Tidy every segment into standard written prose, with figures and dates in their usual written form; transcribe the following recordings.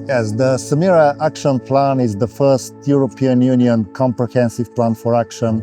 Yes, the SAMIRA action plan is the first European Union comprehensive plan for action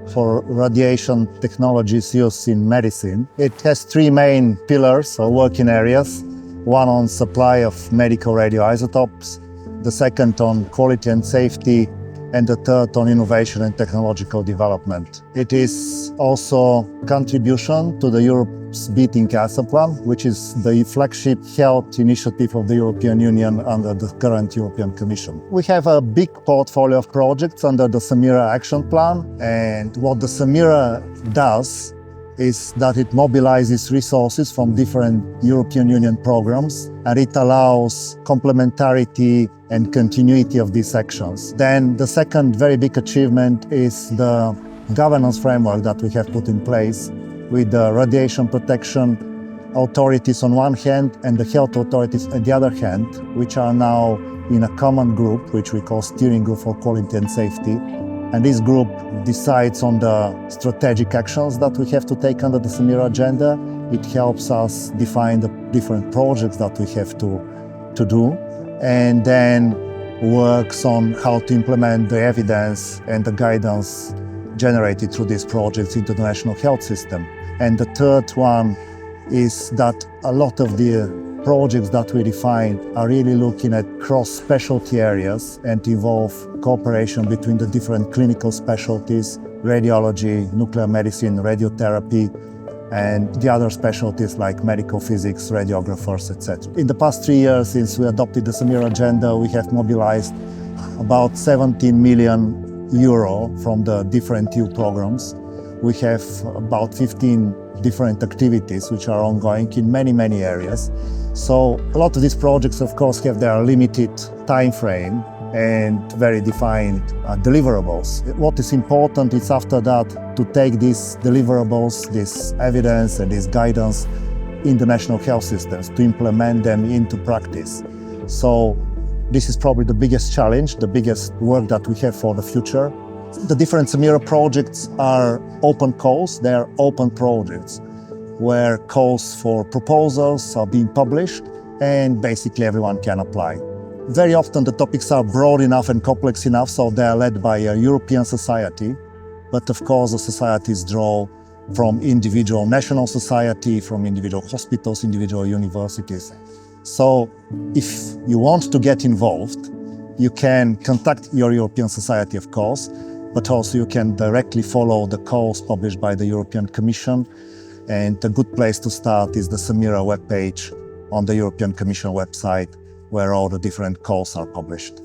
for radiation technologies used in medicine. It has three main pillars or working areas. One on supply of medical radioisotopes, the second on quality and safety, and the third on innovation and technological development. It is also contribution to the Europe's Beating Cancer Plan, which is the flagship health initiative of the European Union under the current European Commission. We have a big portfolio of projects under the SAMIRA action plan, and what the SAMIRA does is that it mobilizes resources from different European Union programs, and it allows complementarity and continuity of these actions. Then the second very big achievement is the governance framework that we have put in place with the radiation protection authorities on one hand and the health authorities on the other hand, which are now in a common group, which we call Steering Group for Quality and Safety. And this group decides on the strategic actions that we have to take under the SAMIRA agenda. It helps us define the different projects that we have to do, and then works on how to implement the evidence and the guidance generated through these projects into the national health system. And the third one is that a lot of the projects that we define are really looking at cross-specialty areas and involve cooperation between the different clinical specialties, radiology, nuclear medicine, radiotherapy, and the other specialties like medical physics, radiographers, etc. In the past 3 years since we adopted the SAMIRA agenda, we have mobilized about 17 million euro from the different EU programs. We have about 15 different activities which are ongoing in many areas. So a lot of these projects, of course, have their limited time frame and very defined deliverables. What is important is after that to take these deliverables, this evidence and this guidance in the national health systems, to implement them into practice. So this is probably the biggest challenge, the biggest work that we have for the future. The different SAMIRA projects are open calls, they are open projects where calls for proposals are being published and basically everyone can apply. Very often the topics are broad enough and complex enough so they are led by a European society, but of course the societies draw from individual national society, from individual hospitals, individual universities. So if you want to get involved, you can contact your European society, of course, but also you can directly follow the calls published by the European Commission. And a good place to start is the SAMIRA webpage on the European Commission website, where all the different calls are published.